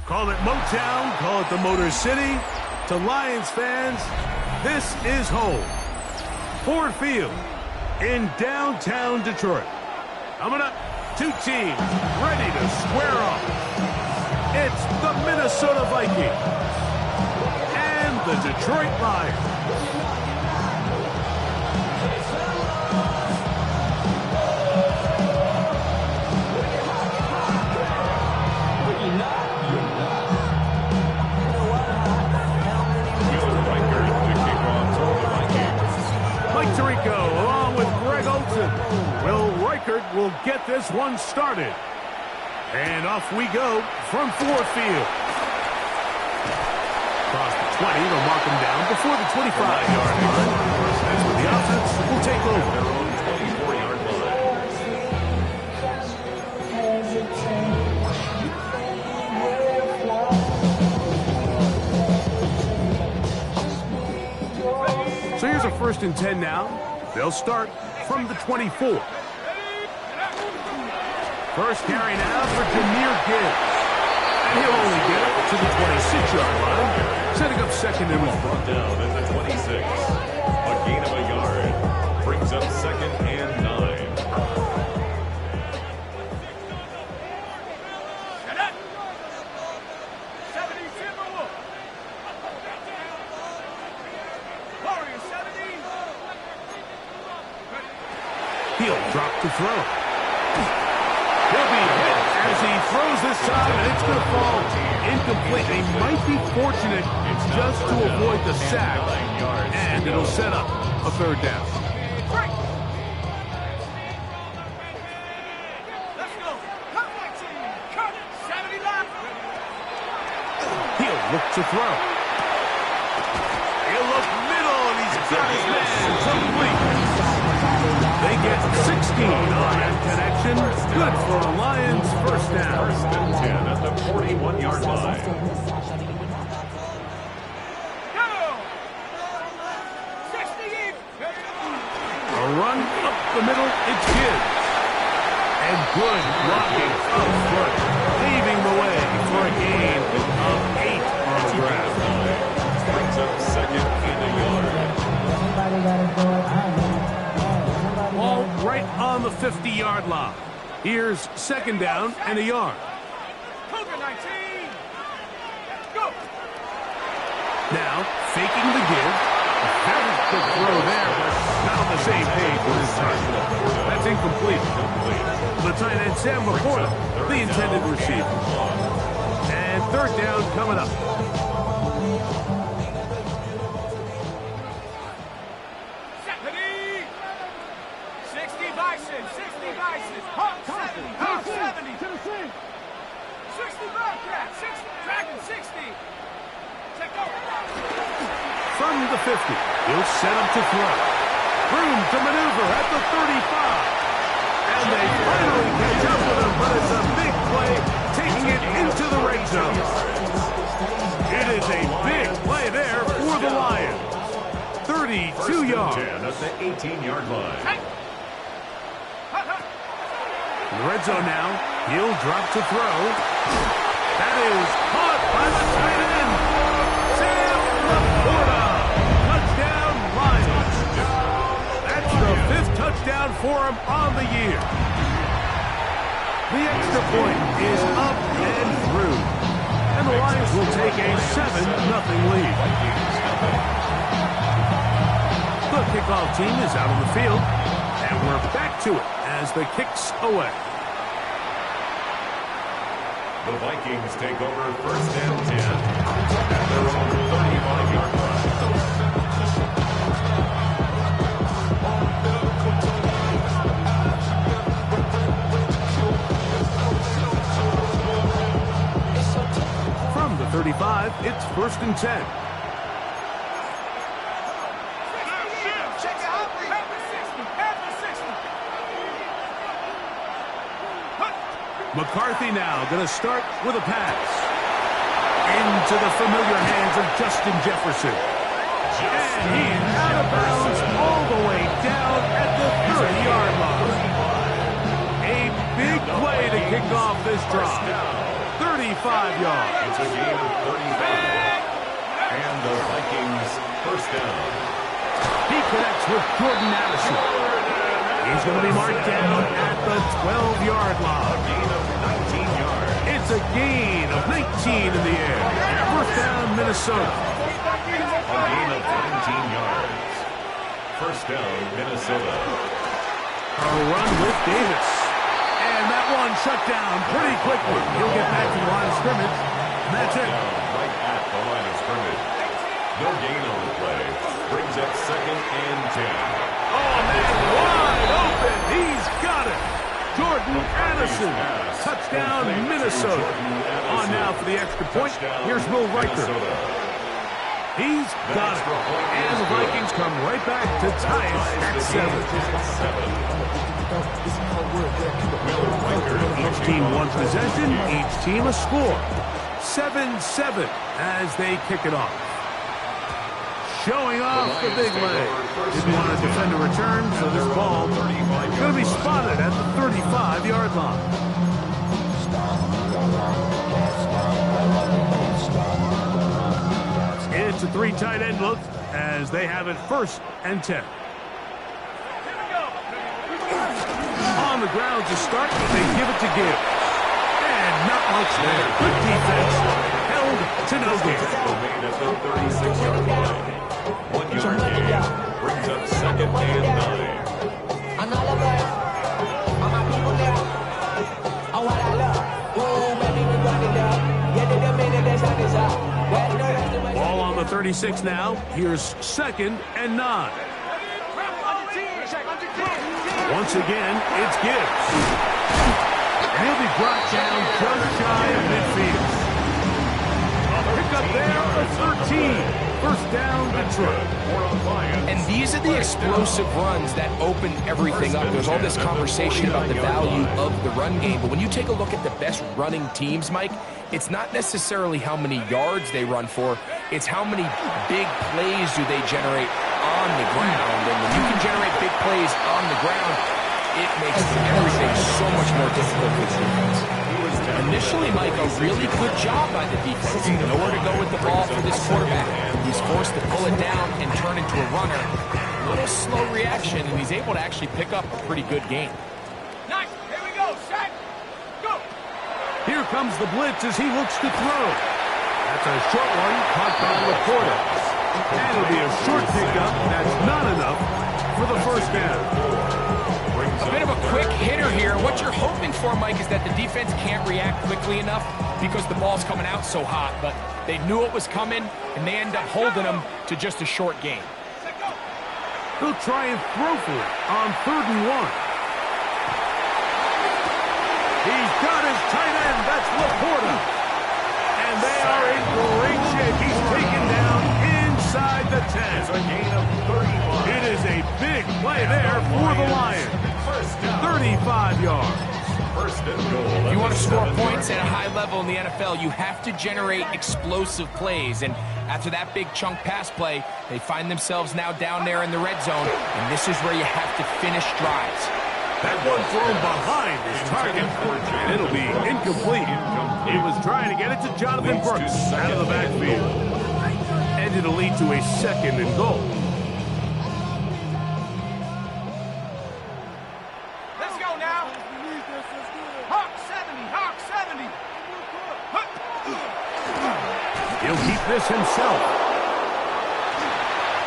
Call it Motown, call it the Motor City. To Lions fans, this is home. Ford Field in downtown Detroit. Coming up, two teams ready to square off. It's the Minnesota Vikings and the Detroit Lions. Along with Greg Olsen. Will Reichert will get this one started. And off we go from Ford Field. Across the 20, they'll mark him down before the 25-yard line. That's where the offense will take over. Their own 24-yard line. So here's a 1st and 10 now. They'll start from the 24. First carry now for Jahmyr Gibbs. And he'll only get it to the 26-yard line. Setting up 2nd and 1. Brought down at the 26. A gain of a yard. Brings up 2nd and 9. He'll drop to throw. He'll be hit as he throws this time, and it's going to fall incomplete. They might be fortunate just to avoid the sack, and it'll set up a 3rd down. He'll look to throw. He'll look middle, and he's got his man complete. They get 16 on that connection. Good for a Lions 1st down. 1st and 10 at the 41-yard line. A run up the middle, it's Gibbs. And good blocking up front, paving the way for a gain of 8 on the ground. Brings up 2nd and a yard. Ball right on the 50-yard line. Here's 2nd down and a yard. Cougar 19. Go. Now, faking the give. Very good throw there, but not on the same page with his target. That's incomplete. The tight end, Sam Laporta, the intended receiver. And 3rd down coming up. From the 50, he'll set up to throw. Room to maneuver at the 35. And they finally catch up with him, but it's a big play, taking it into the red zone. It is a big play there for the Lions. 32 yards. At the 18-yard line. In the red zone now, he'll drop to throw. That is caught by the tight end, Sam Laporta. Touchdown, Lions. That's the 5th touchdown for him on the year. The extra point is up and through. And the Lions will take a 7-0 lead. The kickoff team is out on the field. And we're back to it as the kick's away. The Vikings take over 1st and 10 at their own 35-yard line. From the 35, it's 1st and 10. McCarthy now going to start with a pass. Into the familiar hands of Justin Jefferson. And he's out of bounds all the way down at the 30-yard line. A big play to kick off this drive. 30 35 yards. It's a gain of 35. And the Vikings first down. He connects with Jordan Addison. He's going to be marked down at the 12-yard line. A gain of 19 yards. It's a gain of 19 in the air. First down, Minnesota. A gain of 19 yards. First down, Minnesota. A run with Davis. And that one shut down pretty quickly. He'll get back to the line of scrimmage. And that's it. Right at the line of scrimmage. No gain on the play. Brings up 2nd and 10. Oh, man, wide open. He's got it. Jordan Addison. Touchdown, Minnesota. On now for the extra point. Here's Will Riker. He's got it. And the Vikings come right back to tie it at 7. Each team one possession, each team a score. 7-7 as they kick it off. Showing off the big leg. Didn't want to defend a return, so this ball is going to be spotted at the 35-yard line. It's a 3 tight end look as they have it 1st and 10. On the ground to start, they give it to Gibbs. And not much there. Good defense. Held to no gain. Made at the 36-yard line. 1 yard gain. Brings up 2nd and 9. Ball on the 36 now. Here's 2nd and 9. Once again, it's Gibbs. And he'll be brought down just shy of midfield. Pick up there for 13. First down, Detroit. And these are the explosive runs that open everything up. There's all this conversation about the value of the run game, but when you take a look at the best running teams, Mike, it's not necessarily how many yards they run for, it's how many big plays do they generate on the ground. And when you can generate big plays on the ground, it makes everything so much more difficult for the defense. Initially, Mike, a really good job by the defense. Nowhere to go with the ball for this quarterback. He's forced to pull it down and turn into a runner. A little slow reaction, and he's able to actually pick up a pretty good game. Nice. Here we go. Set. Go. Here comes the blitz as he looks to throw. That's a short one caught by Laporta. And it'll be a short pickup. That's not enough for the first down. A bit of a quick hitter here. What you're hoping for, Mike, is that the defense can't react quickly enough because the ball's coming out so hot. But they knew it was coming, and they end up holding them to just a short game. He'll try and throw for it on 3rd and 1. He's got his tight end. That's Laporta. And they are in great shape. He's taken down inside the 10. It's a gain of 35. It is a big play there for the Lions. 35 yards. First and goal. If you want to score points at a high level in the NFL, you have to generate explosive plays. And after that big chunk pass play, they find themselves now down there in the red zone. And this is where you have to finish drives. That one thrown behind his target, and it'll be incomplete. He was trying to get it to Jonathan Brooks out of the backfield. And it'll lead to a 2nd and goal. Let's go now. Hawk 70. Hawk 70. He'll keep this himself.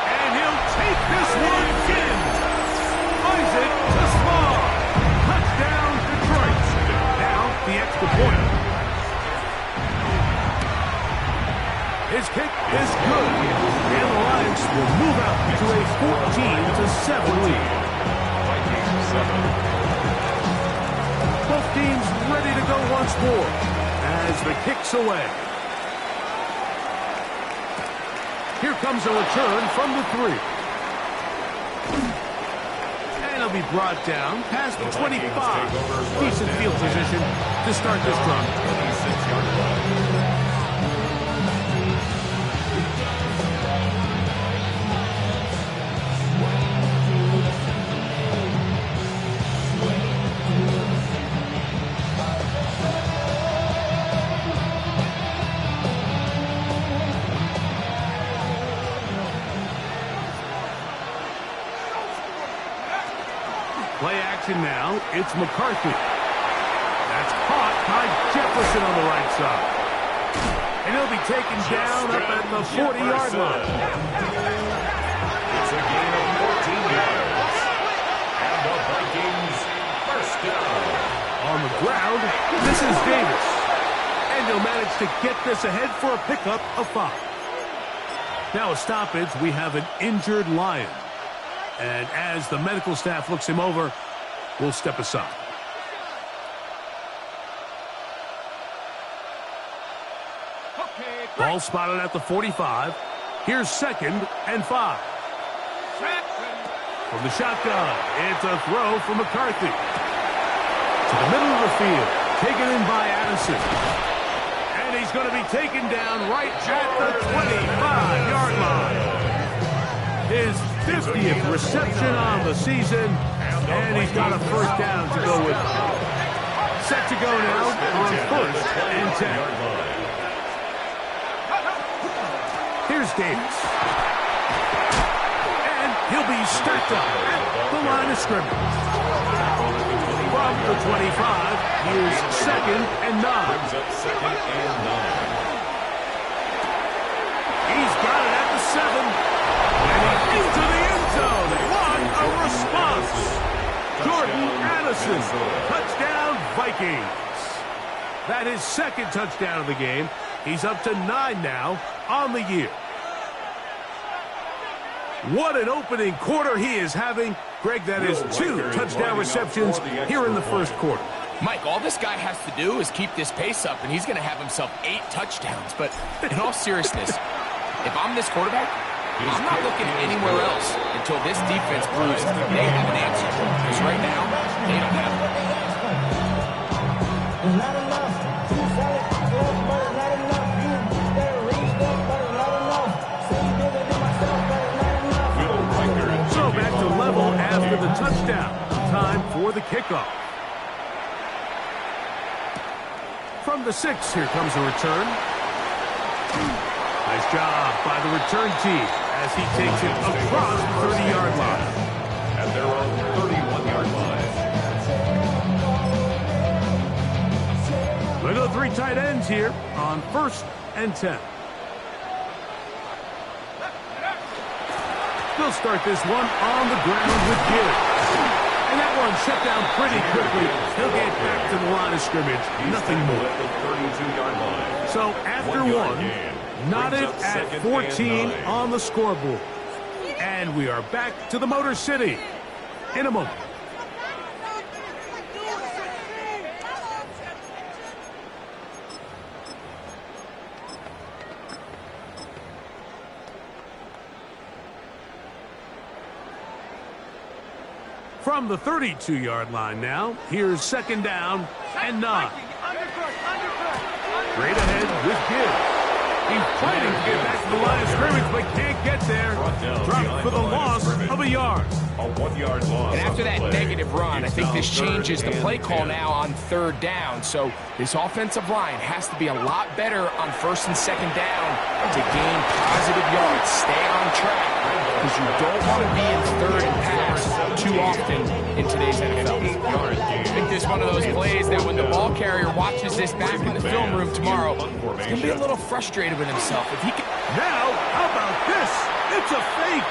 And he'll take this one in. Finds it to Small. Touchdown, Detroit. Now the extra point. His kick is good. And the Lions will move out to a 14-7 lead. Both teams ready to go once more as the kick's away. Here comes a return from the 3. And he'll be brought down past the 25. Decent field position to start this drive. 26-yard line. action now. It's McCarthy. That's caught by Jefferson on the right side. And he'll be taken down up at the 40-yard line. It's a gain of 14 yards. And the Vikings first down. On the ground, this is Davis. And he'll manage to get this ahead for a pickup of 5. Now a stoppage, we have an injured Lion. And as the medical staff looks him over, we'll step aside. Ball spotted at the 45. Here's 2nd and 5. From the shotgun, it's a throw from McCarthy. To the middle of the field, taken in by Addison. And he's going to be taken down right at the 25-yard line. His 50th reception on the season, and he's got a first down to go with it. Set to go now on 1st and 10. Here's Davis. And he'll be stacked up at the line of scrimmage. From the 25, here's 2nd and 9. He's got it at the 7. And into the end zone. What a response. Jordan Addison. Touchdown, Vikings. That is 2nd touchdown of the game. He's up to 9 now on the year. What an opening quarter he is having. Greg, that is 2 touchdown receptions here in the first quarter. Mike, all this guy has to do is keep this pace up, and he's going to have himself 8 touchdowns. But in all seriousness, if I'm this quarterback, I'm not looking anywhere else until this defense proves they have an answer. Because right now, they don't have it. So back to level after the touchdown. Time for the kickoff. From the 6, here comes a return. Nice job by the return team as he takes it across the 30-yard line. And they're on the 31-yard line. Look at the 3 tight ends here on 1st and 10. They'll start this one on the ground with Gibbs. And that one shut down pretty quickly. He'll get back to the line of scrimmage. Nothing more. So after one, knotted at 14 on the scoreboard. And we are back to the Motor City in a moment. From the 32-yard line now, here's 2nd down and 9. Straight ahead with Gibbs. He's fighting to get back to the line of scrimmage, but can't get there. Dropped for the loss of a yard. A 1-yard loss. And after that negative run, I think this changes the play call now on 3rd down. So this offensive line has to be a lot better on 1st and 2nd down to gain positive yards. Stay on track because you don't want to be in 3rd and pass too often in today's NFL. I think this is one of those plays that when the ball carrier watches this back in the film room tomorrow, he's going to be a little frustrated with himself. If he can... Now, how about this? It's a fake.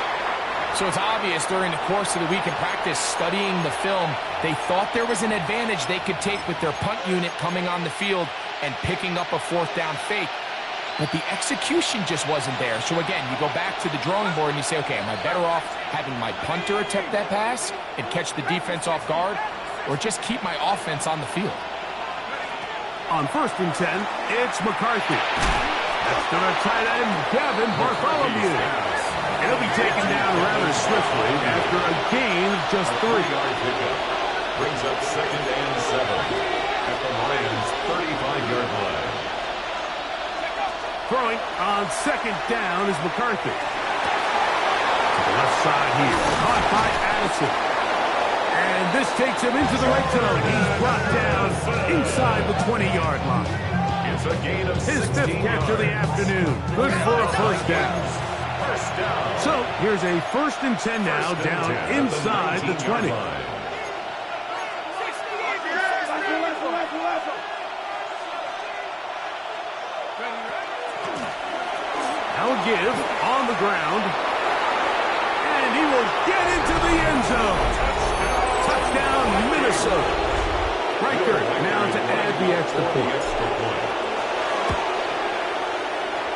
So it's obvious during the course of the week in practice, studying the film, they thought there was an advantage they could take with their punt unit coming on the field and picking up a 4th down fake. But the execution just wasn't there. So again, you go back to the drawing board and you say, okay, am I better off having my punter attempt that pass and catch the defense off guard, or just keep my offense on the field? On 1st and 10, it's McCarthy. That's to the tight end, Gavin Bartholomew. He'll be taken down rather swiftly after a gain of just 3. Brings up 2nd and 7 at the Lions' 35-yard line. Throwing on 2nd down is McCarthy. To the left side here, caught by Addison. And this takes him into the red zone. He's brought down inside the 20-yard line. It's a gain of his 5th catch of the afternoon. Good for a first down. So here's a 1st and 10 now down inside the 20. will give on the ground. And he will get into the end zone. Touchdown, Minnesota. Riker now to add the extra point.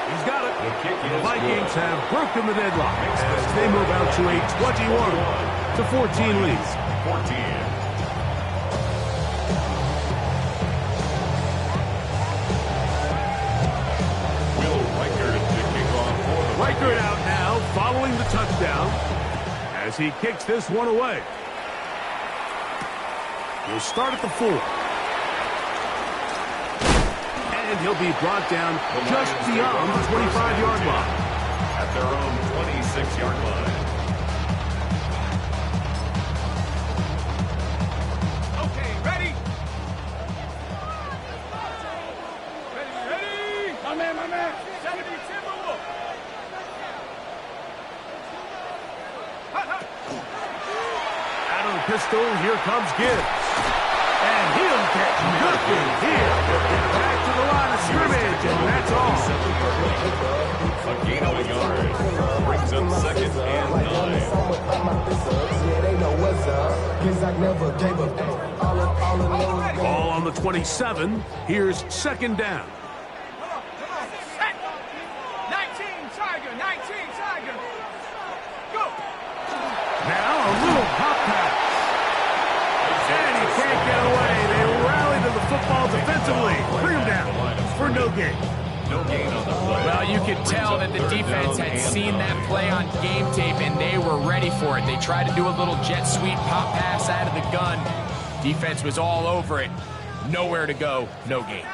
He's got it. The Vikings have broken the deadlock as they move out to a 21-14 lead. 14. Riker out now, following the touchdown, as he kicks this one away. He'll start at the 4. And he'll be brought down just beyond the 25-yard line. At their own 26-yard line. Okay, ready? Ready? My man. 70 Timberwolf. Out of the pistol, here comes Gibbs. And he'll get nothing here. Back to the line of scrimmage, and that's all. A gain of a yard. Brings up second and 9. Ball on the 27. Here's second down. 19 Tiger. Go. Now a little pop pass. And he can't get away. They rally to the football defensively. Bring him down for no gain. No gain on the play. Well, you could tell that the defense had seen that play on game tape, and they were ready for it. They tried to do a little jet sweep pop pass out of the gun. Defense was all over it. Nowhere to go, no gain.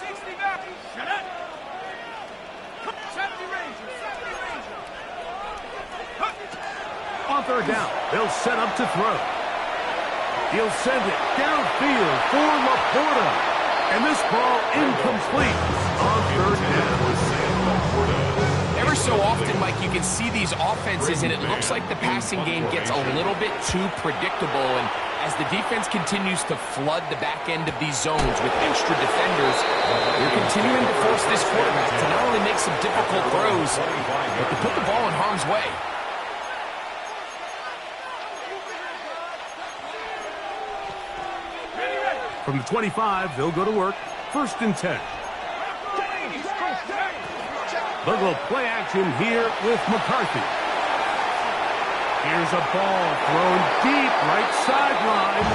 60 back. Shut up. 70 Ranger. On third down, they'll set up to throw. He'll send it downfield for Laporta. And this ball incomplete on third down. Ever so often, Mike, you can see these offenses, and it looks like the passing game gets a little bit too predictable. And as the defense continues to flood the back end of these zones with extra defenders, they're continuing to force this quarterback to not only make some difficult throws, but to put the ball in harm's way. From the 25, they'll go to work. First and 10. They'll go play action here with McCarthy. Here's a ball thrown deep right sideline.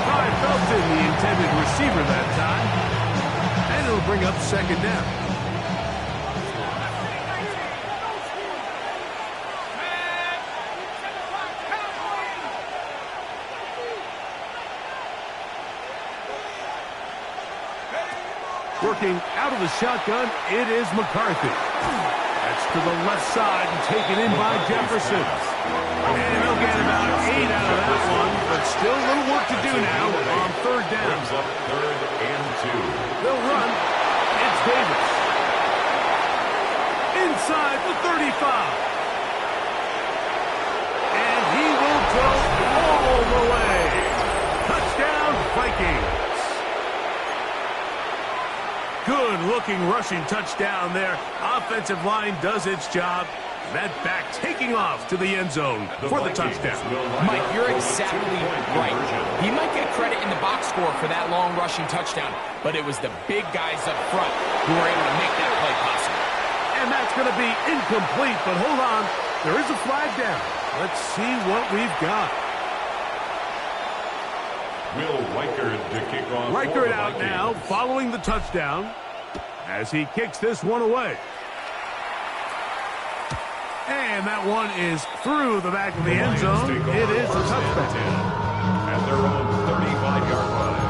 By Felton, the intended receiver that time. And it'll bring up second down. Working out of the shotgun, it is McCarthy. That's to the left side and taken in by Jefferson. And they'll get about 8 out of that one, but still a little work to do now on third down. Brings up third and 2. They'll run. It's Davis. Inside the 35. And he will go all the way. Touchdown, Vikings. Good-looking rushing touchdown there. Offensive line does its job. That back taking off to the end zone for the touchdown. Mike, you're exactly right. He might get credit in the box score for that long rushing touchdown, but it was the big guys up front who were able to make that play possible. And that's going to be incomplete, but hold on. There is a flag down. Let's see what we've got. Will Riker to kick off. Riker out now, following the touchdown, as he kicks this one away. And that one is through the back of the end zone. It is a touchdown. At their own 35-yard line.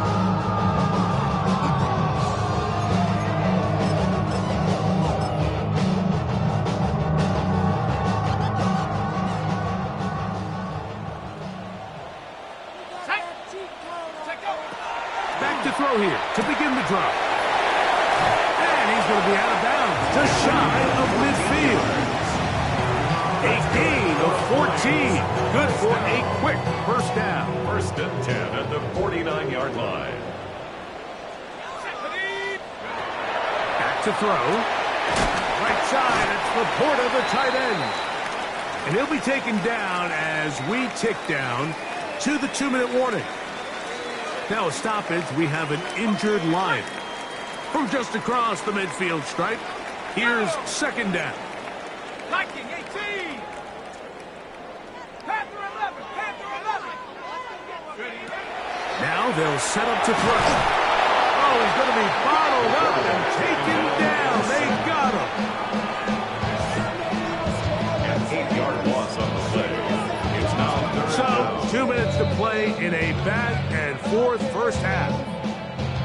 Back to throw here to begin the drive. And he's going to be out of bounds, just shy of midfield. A gain of 14. Good for a quick first down. First and 10 at the 49-yard line. Back to throw. Right outside. It's Laporta, the tight end. And he'll be taken down as we tick down to the 2-minute warning. Now a stoppage, we have an injured Lion. From just across the midfield stripe, here's second down. Viking 18. Panther 11. Panther 11. Now they'll set up to throw. Oh, he's going to be bottled up and taken down. They got him. An 8-yard loss on the play. It's now So, 2 minutes to play in a back-and-forth first half.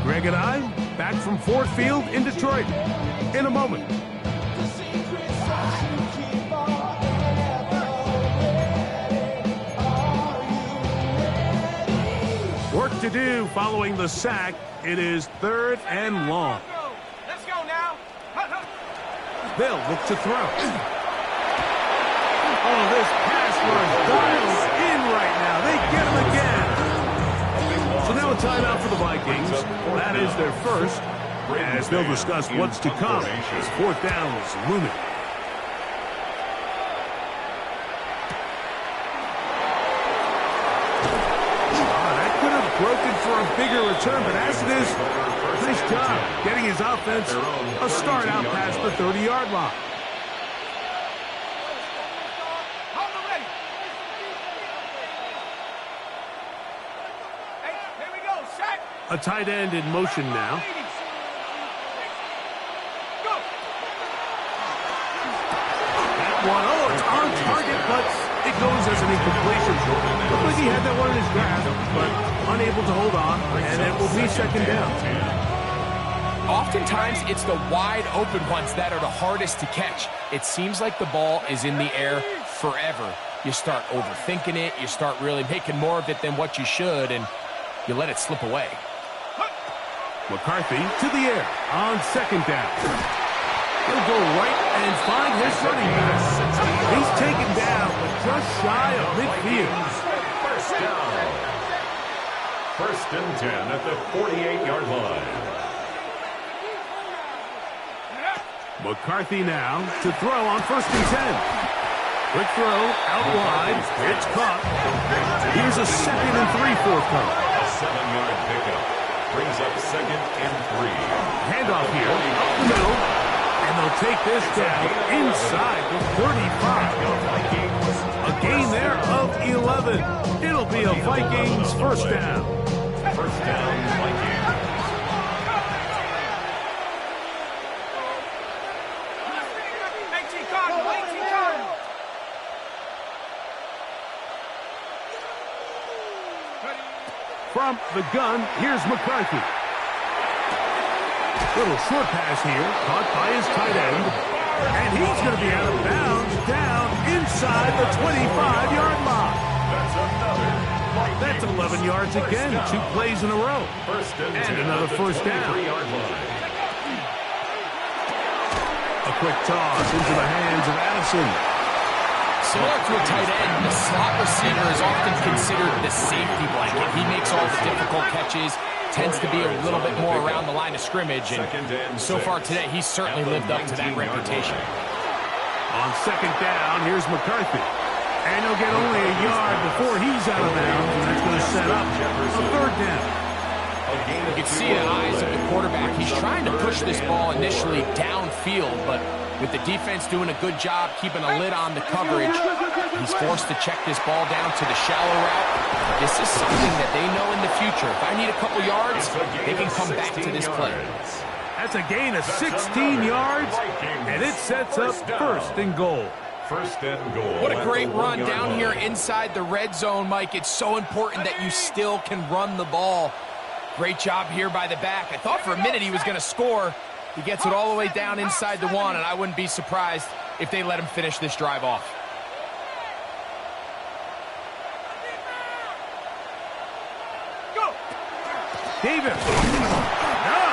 Greg and I, back from Ford Field in Detroit in a moment. Work to do following the sack. It is 3rd and long. Let's go now. They'll look to throw. Oh, this pass rush dials in right now. They get him again. So now a timeout for the Vikings. That is their first, as they'll discuss what's to come as 4th down is looming. Broken for a bigger return, but as it is, nice job getting his offense a start out past the 30-yard line. Here we go, sack. A tight end in motion now. That one, oh, it's on target, but it goes as an incompletion. Looked like he had that one in his grasp, but unable to hold on, and it will be second down. Oftentimes, it's the wide open ones that are the hardest to catch. It seems like the ball is in the air forever. You start overthinking it, you start really making more of it than what you should, and you let it slip away. McCarthy to the air on second down. He'll go right and find his running back. He's taken down, but just shy of midfield. first down. 1st and 10 at the 48-yard line. McCarthy now to throw on 1st and 10. Quick throw, out wide, it's caught. Here's a 2nd and 3 forthcoming. A 7-yard pickup brings up 2nd and 3. Handoff here, up the middle, and they'll take this down inside the 35. A gain there of 11. It'll be a Vikings first down. First down, Vikings. From the gun, here's McCarthy. Little short pass here, caught by his tight end. And he's going to be out of bounds down inside the 25-yard line. That's 11 yards again, 2 plays in a row. And another first down. A quick toss into the hands of Addison. Similar to a tight end, the slot receiver is often considered the safety blanket. He makes all the difficult catches, tends to be a little bit more around the line of scrimmage, and so far today, he's certainly lived up to that reputation. On second down, here's McCarthy. And he'll get only a yard before he's out of bounds, and that's going to set up a 3rd down. You can see in the eyes of the quarterback, he's trying to push this ball initially downfield, but with the defense doing a good job keeping a lid on the coverage, he's forced to check this ball down to the shallow route. This is something that they know in the future. If I need a couple yards, they can come back to this play. That's a gain of 16 yards, and it sets up 1st and goal. 1st and goal. What a great run down here inside the red zone, Mike. It's so important that you still can run the ball. Great job here by the back. I thought for a minute he was going to score. He gets it all the way down inside the 1, and I wouldn't be surprised if they let him finish this drive off. Go! Davis. No,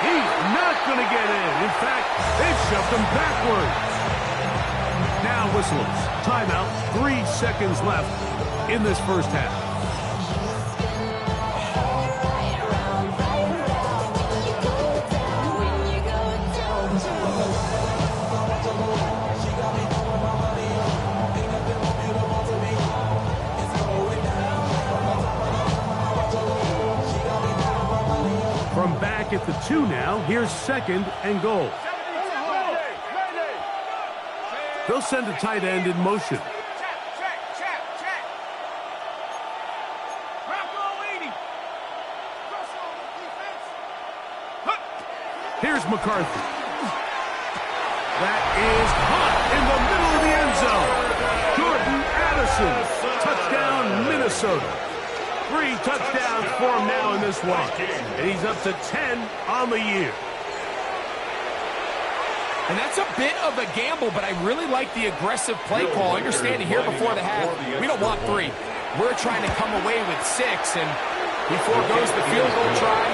he's not going to get in. In fact, they've shoved him backwards. Now whistles. Timeout. 3 seconds left in this first half. 2 now. Here's 2nd and goal. They'll send a tight end in motion. Here's McCarthy. That is caught in the middle of the end zone. Jordan Addison. Touchdown, Minnesota. 3 touchdowns for him now in this one. And he's up to 10 on the year. And that's a bit of a gamble, but I really like the aggressive play call. Understanding here before the half, we don't want 3. We're trying to come away with 6, and before goes the field goal try,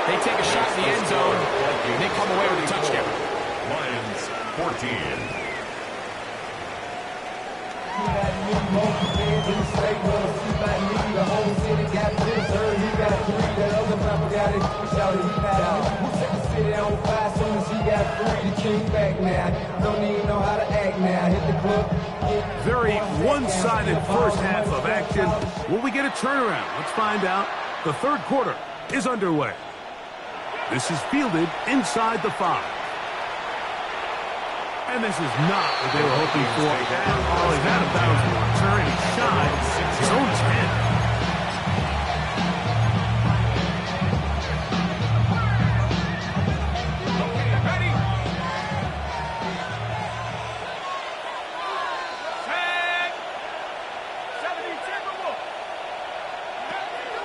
they take a shot in the end zone, and they come away with a touchdown. Lions 14. Very one-sided first half of action. Will we get a turnaround? Let's find out. The third quarter is underway. This is fielded inside the 5. And this is not what they were hoping for at all. He's out of bounds on the return. He's shy his own 10.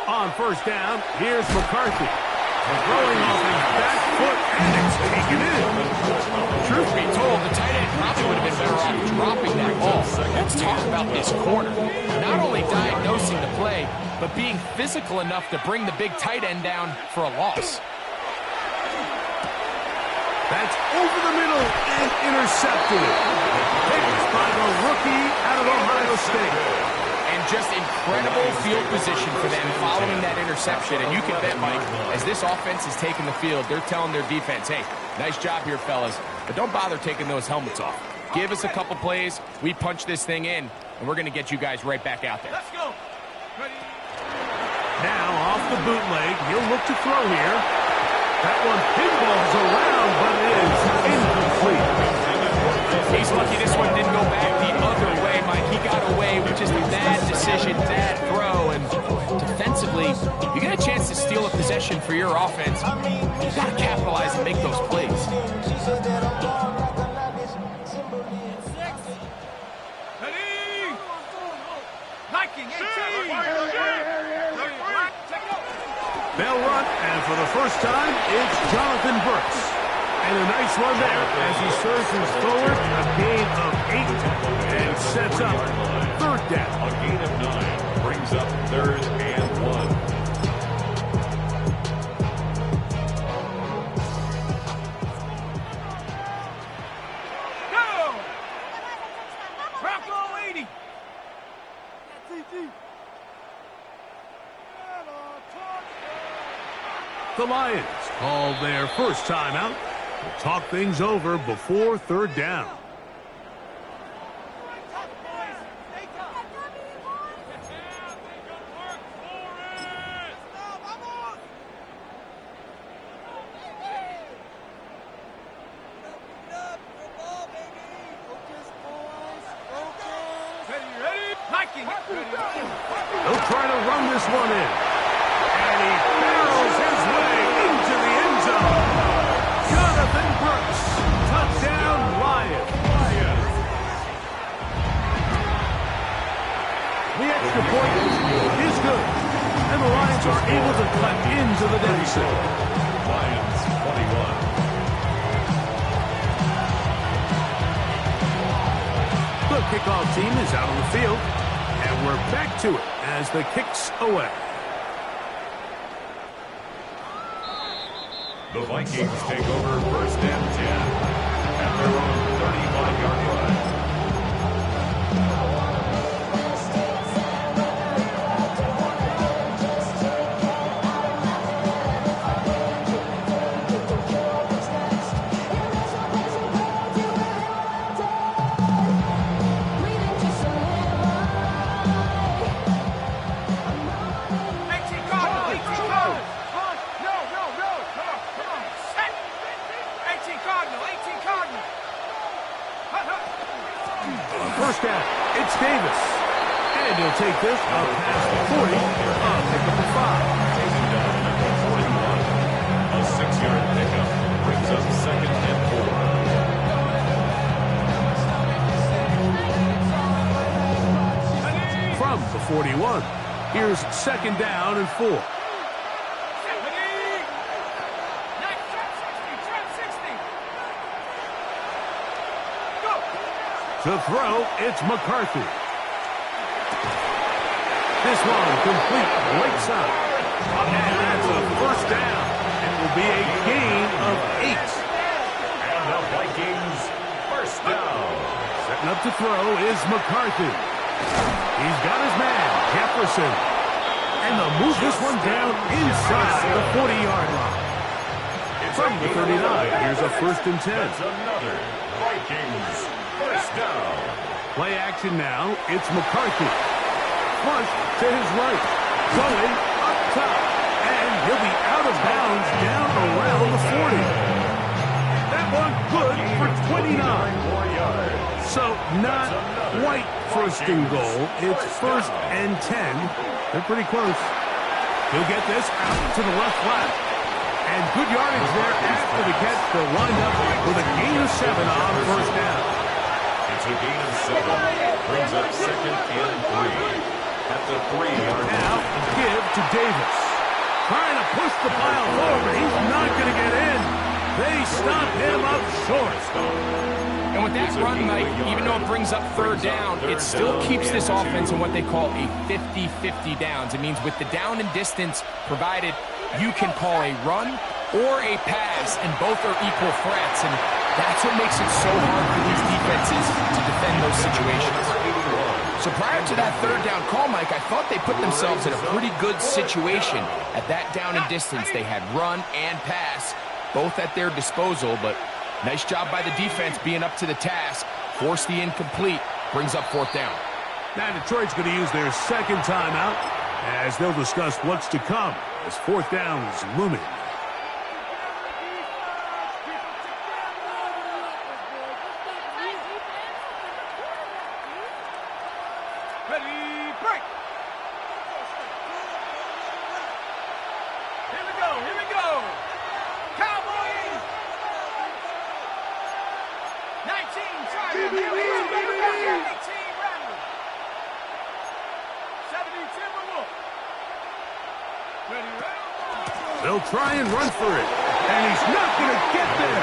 On first down, here's McCarthy. Throwing off his back foot, and it's taken in. Truth be told, the tight end probably would have been better off dropping that ball. Let's talk about this corner. Not only diagnosing the play, but being physical enough to bring the big tight end down for a loss. That's over the middle and intercepted. Picked by the rookie out of Ohio State. And just incredible field position for them following that interception. And you can bet, Mike, as this offense is taking the field, they're telling their defense, hey, nice job here, fellas, but don't bother taking those helmets off. Give us a couple plays, we punch this thing in, and we're going to get you guys right back out there. Let's go. Ready. Now off the bootleg, he'll look to throw here. That one pinballs around, but it is incomplete. He's lucky this one didn't go back the other way, Mike. He got away with just a bad decision, bad throw, and defensively, you get a chance to steal a possession for your offense. You got to capitalize and make those plays. They'll run, and for the first time, it's Jonathan Brooks. And a nice run there as he surges forward, a gain of 8, and sets up third down. A gain of 9 brings up 3rd and 1. Go! Bronco 80. The Lions called their first timeout. We'll talk things over before third down. They'll try to run this one in. And he barrels his way into the end zone. Jonathan Brooks, touchdown Lions. The extra point is good. And the Lions are able to cut into the deficit. Lions 21. The kickoff team is out on the field. And we're back to it as the kick's away. The Vikings take over 1st and 10 at their own 35-yard line. First down, it's Davis. And he'll take this up past the 40. Pick up the 5. Taken down at the 41. A 6-yard pickup brings up 2nd and 4. From the 41, here's 2nd down and 4. To throw, it's McCarthy. This one complete right side. And that's a first down. It will be a gain of 8. And the Vikings first down. Setting up to throw is McCarthy. He's got his man, Jefferson. And they'll move this one down inside the 40-yard line. From the 39, here's a 1st and 10. That's another Vikings first down. Play action now. It's McCarthy. Flush to his right. Going up top. And he'll be out of bounds down around the 40. That one good for 29. So not quite 1st and goal. It's 1st and 10. They're pretty close. He'll get this out to the left flat. And good yardage there after the catch. They'll wind up with a gain of 7 on first down. It's a gain of 7. Brings up 2nd and 3. At the 3-yard line. Now, give to Davis. Trying to push the pile forward. He's not going to get in. They stop him up short. And with that run, Mike, even though it brings up 3rd down, it still keeps this offense in what they call a 50-50 downs. It means with the down and distance provided, you can call a run or a pass, and both are equal threats. And that's what makes it so hard for these defenses to defend those situations. So prior to that 3rd down call, Mike, I thought they put themselves in a pretty good situation at that down and distance. They had run and pass, both at their disposal, but nice job by the defense being up to the task. Forced the incomplete, brings up 4th down. Now Detroit's going to use their 2nd timeout as they'll discuss what's to come as 4th down is looming. Ready, break. Here we go. Cowboys. 19, try it. 18, rattle. 70, Timberwolf. Ready. They'll try and run for it, and he's not going to get there.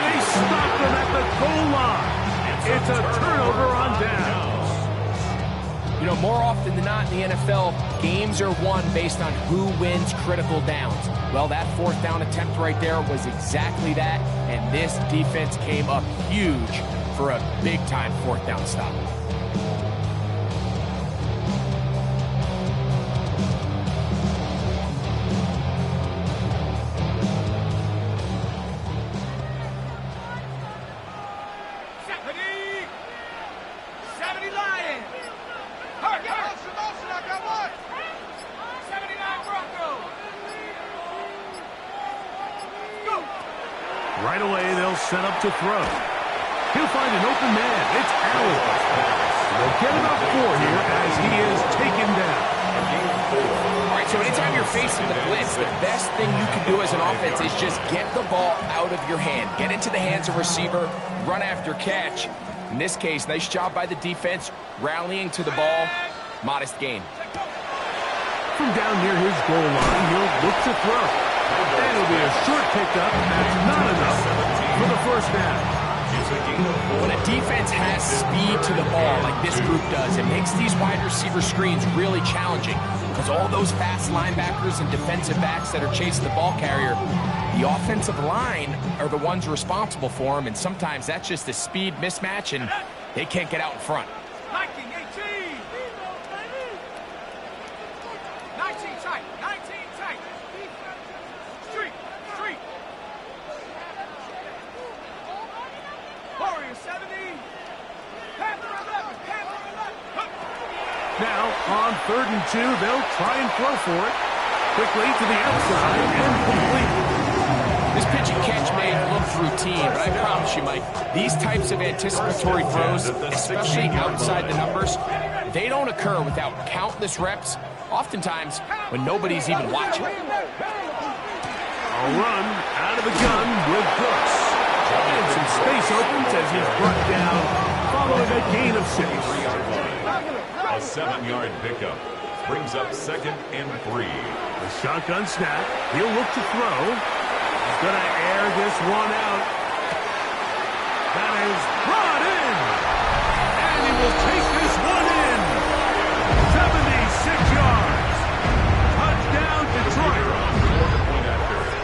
They stopped him at the goal line. It's a turnover on downs. You know, more often than not in the NFL, games are won based on who wins critical downs. Well, that 4th down attempt right there was exactly that, and this defense came up huge for a big-time 4th down stop. Right away, they'll set up to throw. He'll find an open man. It's Allen. They'll get about 4 here as he is taken down. All right, so anytime you're facing the blitz, the best thing you can do as an offense is just get the ball out of your hand. Get into the hands of receiver, run after catch. In this case, nice job by the defense, rallying to the ball. Modest gain. From down near his goal line, he'll look to throw. And it'll be a short pickup. That's not enough for the first down. When a defense has speed to the ball like this group does, it makes these wide receiver screens really challenging because all those fast linebackers and defensive backs that are chasing the ball carrier, the offensive line are the ones responsible for them, and sometimes that's just a speed mismatch, and they can't get out in front. 19, tight. 19 tight. Street. Warrior 70. Panther 11. Now, on 3rd and 2, they'll try and throw for it. Quickly to the outside and complete. This pitch and catch may look routine, but I promise you, Mike, these types of anticipatory throws, especially outside the numbers, they don't occur without countless reps, oftentimes when nobody's even watching. A run out of the gun with Brooks. And some space opens as he's brought down following a gain of 6. A 7-yard pickup brings up 2nd and 3. The shotgun snap. He'll look to throw. He's going to air this one out. That is brought in. And he will take this one in. 76 yards. Touchdown, Detroit.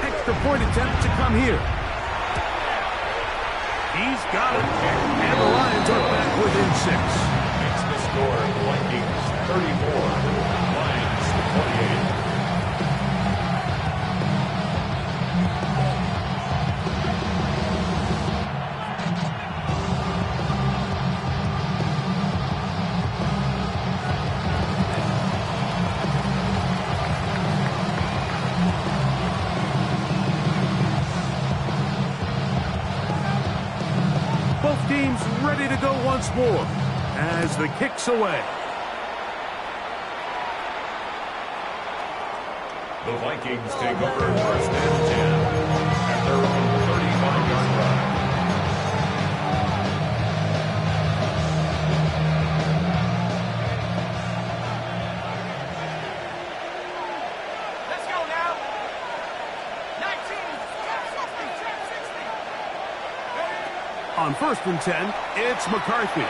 Extra point attempt to come here. He's got it. And the Lions are back within 6. Makes the score Vikings 34, Lions 28. Both teams ready to go once more as the kick's away. The Vikings take over 1st and 10 at their own 35-yard line. Let's go now. 19. 60. On 1st and 10, it's McCarthy.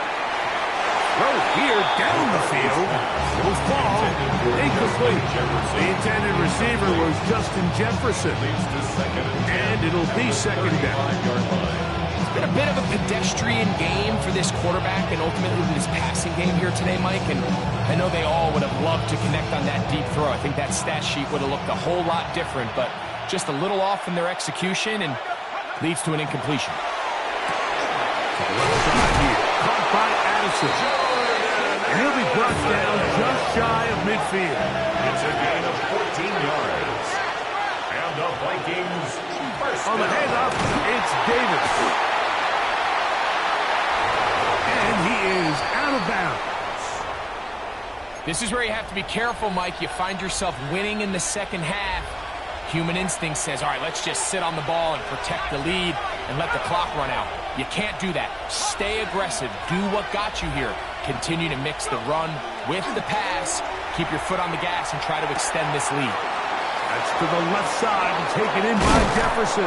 Throw here down the field. Will fall. Incomplete. The intended receiver was Justin Jefferson. And it'll be 2nd down. It's been a bit of a pedestrian game for this quarterback and ultimately this passing game here today, Mike. And I know they all would have loved to connect on that deep throw. I think that stat sheet would have looked a whole lot different, but just a little off in their execution and leads to an incompletion. Left side here. Caught by Addison. And he'll be brought down just shy of midfield. It's a gain of 14 yards. And the Vikings first On the down. handoff, it's Davis. And he is out of bounds. This is where you have to be careful, Mike. You find yourself winning in the second half. Human instinct says, all right, let's just sit on the ball and protect the lead and let the clock run out. You can't do that. Stay aggressive. Do what got you here. Continue to mix the run with the pass. Keep your foot on the gas and try to extend this lead. That's to the left side and taken in by Jefferson.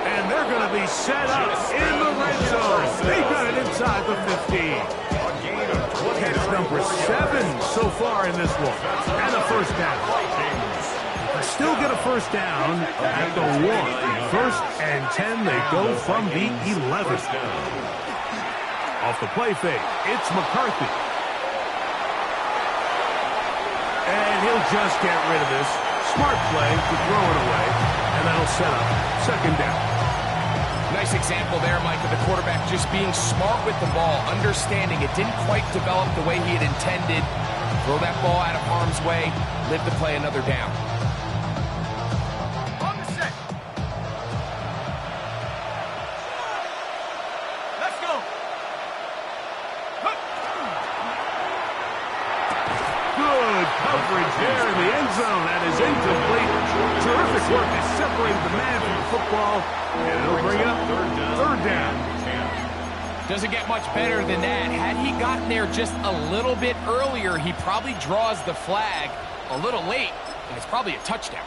And they're going to be set up in the red zone. They got it inside the 15. A gain of 20 Catch number 7 so far in this one. And a first down. Still get a first down at the 1. 1st and 10, they go from the 11. Off the play fake, it's McCarthy. And he'll just get rid of this. Smart play to throw it away, and that'll set up 2nd down. Nice example there, Mike, of the quarterback just being smart with the ball, understanding it didn't quite develop the way he had intended. Throw that ball out of harm's way, live to play another down. On the set. Let's go. Good coverage there in the end zone. That is incomplete. Terrific work to separate the man from the football. And it'll bring it up 3rd down. Doesn't get much better than that. Had he gotten there just a little bit earlier, he probably draws the flag a little late, and it's probably a touchdown.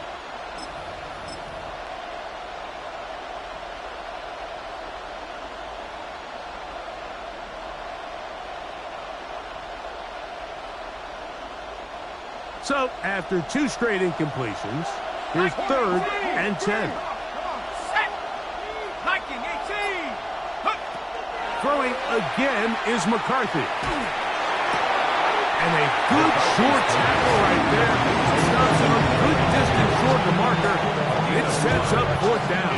So, after 2 straight incompletions, here's 3rd and 10. Set. Viking 18. Throwing again is McCarthy. And a good short tackle right there. Stops him a good distance short the marker. It sets up 4th down.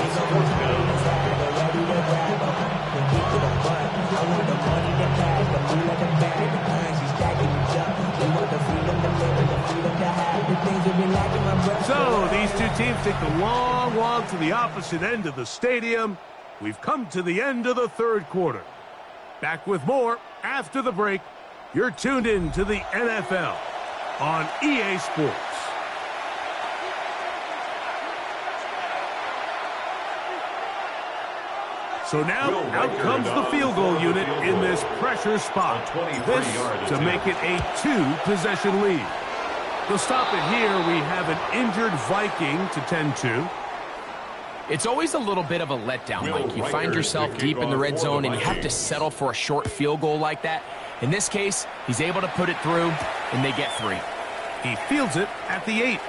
So, these two teams take the long walk to the opposite end of the stadium. We've come to the end of the third quarter. Back with more after the break. You're tuned in to the NFL on EA Sports. So now, out comes the field goal unit in this pressure spot. This to make it a 2-possession lead. They'll stop it here. We have an injured Viking to tend to. It's always a little bit of a letdown, Mike. You find yourself deep in the red zone and you have to settle for a short field goal like that. In this case, he's able to put it through, and they get 3. He fields it at the 8.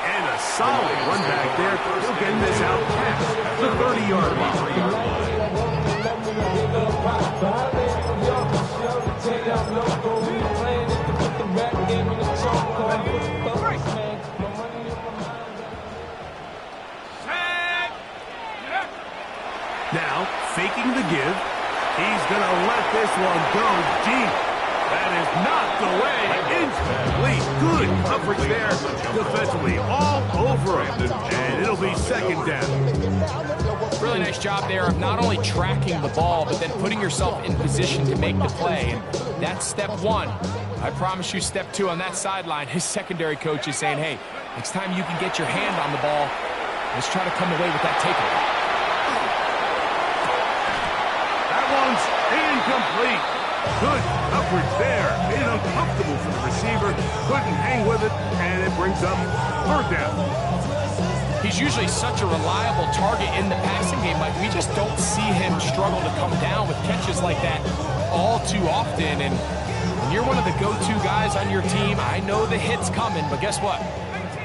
And a solid run back there. He'll get this out past the 30-yard line. Now, faking the give. He's going to let this one go deep. That is knocked away. Incomplete. Good coverage there defensively. All over him. And it'll be second down. Really nice job there of not only tracking the ball, but then putting yourself in position to make the play. And that's step 1. I promise you step 2 on that sideline. His secondary coach is saying, hey, next time you can get your hand on the ball, let's try to come away with that takeaway. That one's incomplete. Good coverage there. Made it uncomfortable for the receiver. Couldn't hang with it, and it brings up third down. He's usually such a reliable target in the passing game. Like, we just don't see him struggle to come down with catches like that all too often. And when you're one of the go-to guys on your team, I know the hit's coming, but guess what?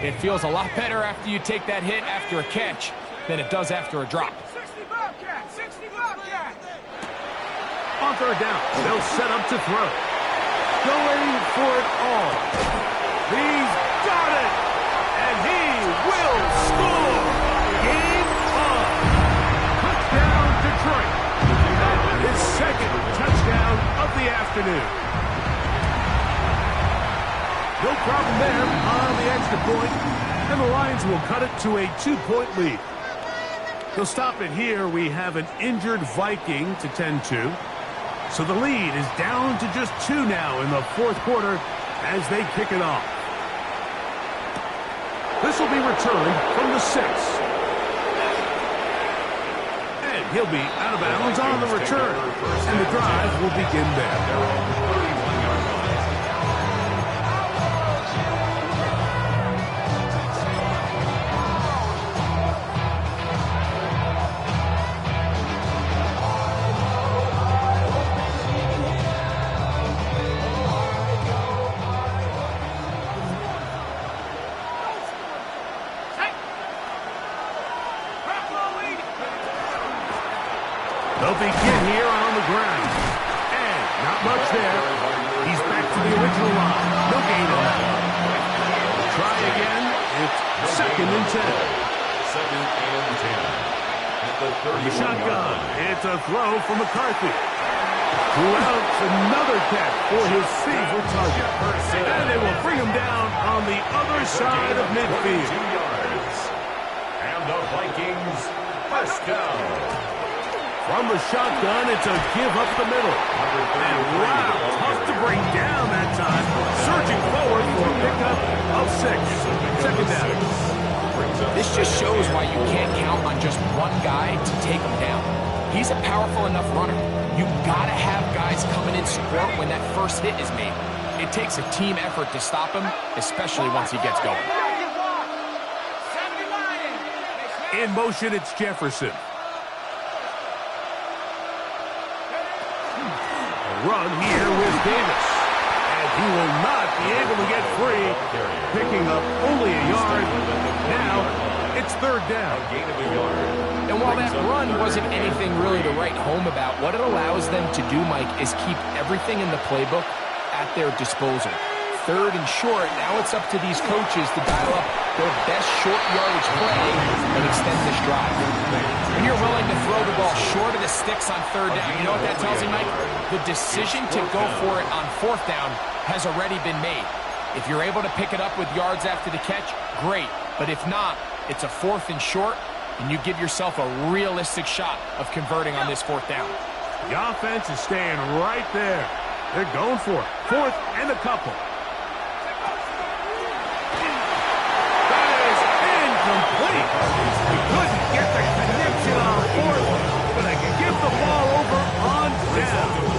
It feels a lot better after you take that hit after a catch than it does after a drop. 60 Bobcat, 60 Bobcat. On third down, they'll set up to throw. Going for it all. He's got it! And he will score! Game on! Touchdown, Detroit! His second touchdown of the afternoon. No problem there on the extra point, and the Lions will cut it to a 2-point lead. They'll stop it here. We have an injured Viking to tend to. So the lead is down to just 2 now in the fourth quarter as they kick it off. This will be returned from the 6. And he'll be out of bounds on the return. And the drive will begin there. They'll begin here on the ground. And not much there. He's back to the original line. No gain on that one. Try again. It's 2nd and 10. 2nd and 10. At the 30 shotgun. It's a throw from McCarthy. Threw out another catch for his favorite target. And they will bring him down on the other side of midfield. 2 yards. And the Vikings first down. From the shotgun, it's a give up the middle. And wow, tough to bring down that time. Surging forward for a pickup of 6. Second down. This just shows why you can't count on just one guy to take him down. He's a powerful enough runner. You've got to have guys coming in support when that first hit is made. It takes a team effort to stop him, especially once he gets going. In motion, it's Jefferson. Run here with Davis. And he will not be able to get free. Picking up only a yard. Now, it's third down. And while that run wasn't anything really to write home about, what it allows them to do, Mike, is keep everything in the playbook at their disposal. Third and short, now it's up to these coaches to dial up their best short yardage play and extend this drive. When you're willing to throw the ball short of the sticks on third down, you know what that tells you, Mike? The decision to go for it on fourth down has already been made. If you're able to pick it up with yards after the catch, great. But if not, it's a 4th and short, and you give yourself a realistic shot of converting on this 4th down. The offense is staying right there. They're going for it. 4th and a couple. That is incomplete. He couldn't get the connection on 4th, but they can give the ball over on down.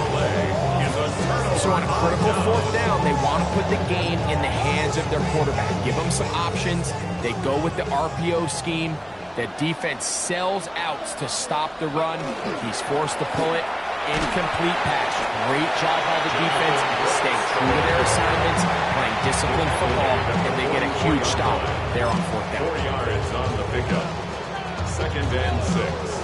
So on a critical 4th down, they want to put the game in the hands of their quarterback. Give them some options. They go with the RPO scheme. The defense sells outs to stop the run. He's forced to pull it. Incomplete pass. Great job by the defense. Staying true to their assignments, playing disciplined football, and they get a huge stop there on 4th down. 4 yards on the pickup. 2nd and 6.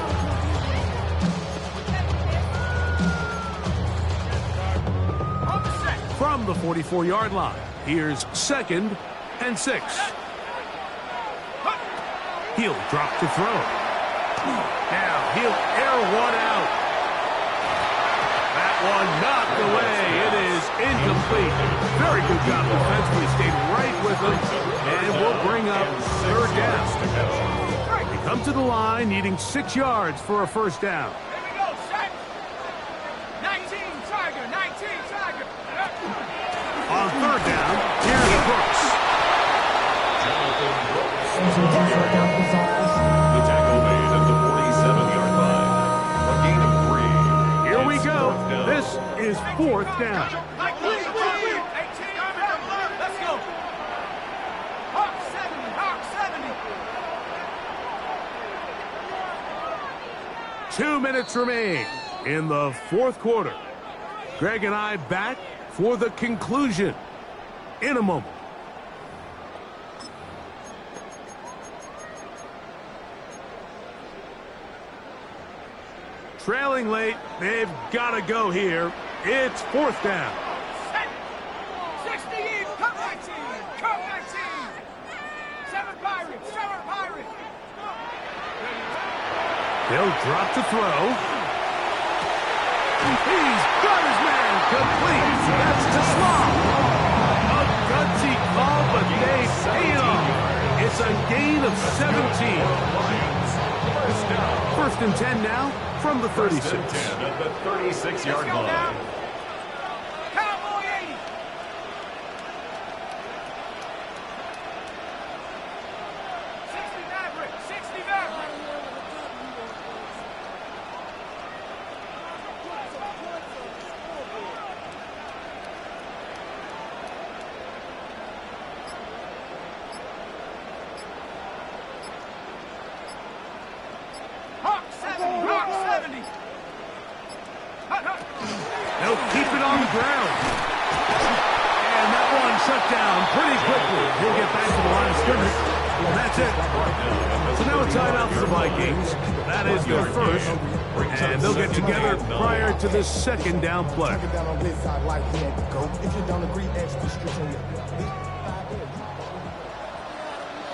From the 44-yard line, here's 2nd and 6. He'll drop to throw. Now he'll air one out. That one knocked away. It is incomplete. Very good job defensively. Stayed right with him. And will bring up 3rd down. They come to the line needing 6 yards for a 1st down. Here we go, set. 19, Tiger, 19, Tiger. On 3rd down, here's Brooks. The tackle made at the 47-yard line. A gain of 3. Here we It's go. 4th down. This is 4th down. 18, let's go. Hawk 70, Hawk 70. 2 minutes remain in the 4th quarter. Greg and I back for the conclusion in a moment. Trailing late, they've got to go here. It's 4th down. Set. 60 in, cut 19, cut 19. 7 Pirates, 7 Pirates. They'll drop to throw. He's got his man complete. That's to Slot. A gutsy call, but they pay it off. It's a gain of 17. 1st and 10 now from the 36. 1st and 10 at the 36-yard Let's go now. line. Cowboy 80. 60 Maverick, 60 Maverick. Hawk 70, Hawk 70. They'll keep it on the ground. And that one shut down pretty quickly. He'll get back to the line of scrimmage. And that's it. So now a timeout for the Vikings. That is their 1st. And they'll get together prior to the 2nd down play. Set.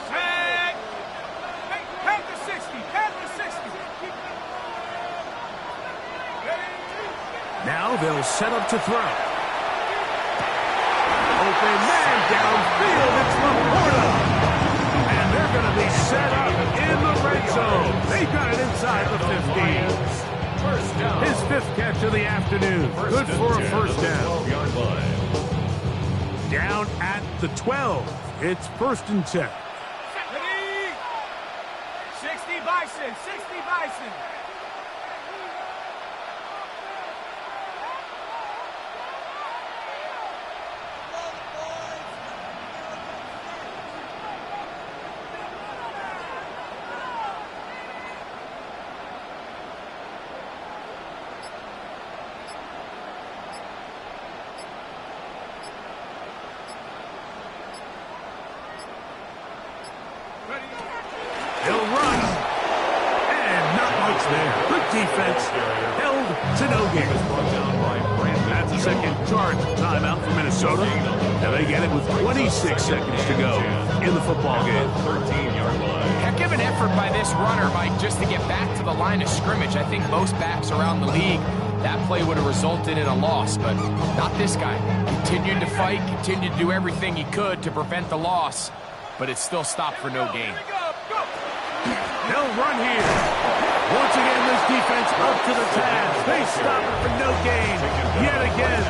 Hey, head to 60, head to 60. Now they'll set up to throw. Open man downfield. It's Laporta. And they're going to be set up in the red zone. They got it inside the 15. 1st down. His 5th catch of the afternoon. Good for a 1st down. 12-yard line. Down at the 12. It's 1st and 10. Ready? 60 Bison, 60 Bison. He'll run. And not much there. Good defense. Held to no gain. That's a 2nd charge timeout for Minnesota. And they get it with 26 seconds to go in the football game. 13-yard line. Heck of of an effort by this runner, Mike, just to get back to the line of scrimmage. I think most backs around the league, that play would have resulted in a loss, but not this guy. Continued to fight, continued to do everything he could to prevent the loss, but it still stopped for no gain. They'll run here. Once again, this defense up to the task. They stop it for no gain yet again.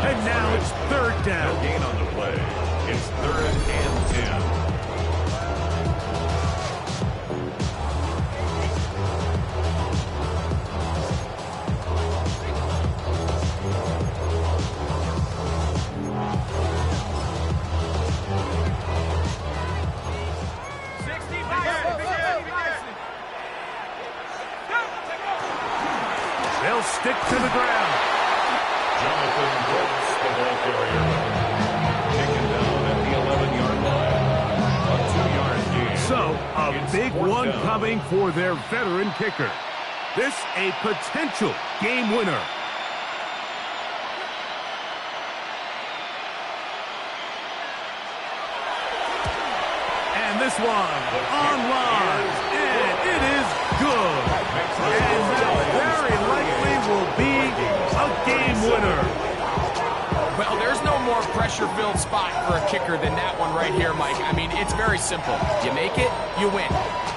And now it's third down. No gain on the play. It's 3rd and 10. They'll stick to the ground. Jonathan Brooks, the ball carrier. Taken down at the 11-yard line. A 2-yard gain. So, a It's big 4th one down. coming for their veteran kicker. This a potential game winner. And this one online, and it is good. And that very likely will be a game winner. Well, there's no more pressure-filled spot for a kicker than that one right here, Mike. I mean, it's very simple. You make it, you win.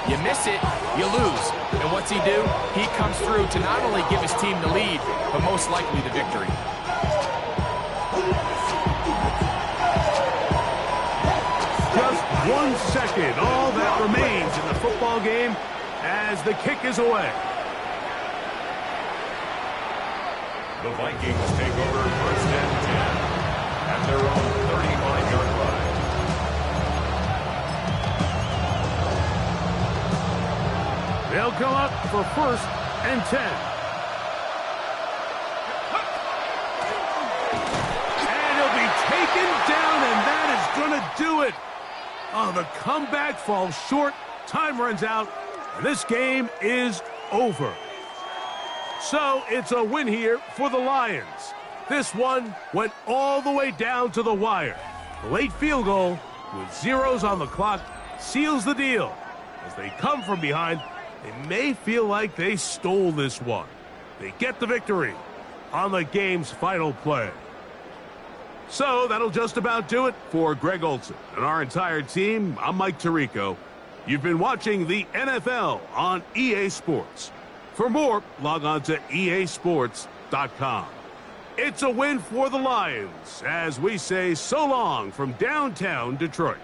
You miss it, you lose. And what's he do? He comes through to not only give his team the lead, but most likely the victory. Just 1 second, all that remains in the football game as the kick is away. The Vikings take over 1st and 10 at their own 35-yard line. They'll come up for 1st and 10. And he'll be taken down, and that is going to do it. Oh, the comeback falls short. Time runs out, and this game is over. So it's a win here for the Lions. This one went all the way down to the wire. The late field goal with zeros on the clock seals the deal. As they come from behind, they may feel like they stole this one. They get the victory on the game's final play. So that'll just about do it for Greg Olson and our entire team. I'm Mike Tirico. You've been watching the NFL on EA Sports. For more, log on to easports.com. It's a win for the Lions as we say so long from downtown Detroit.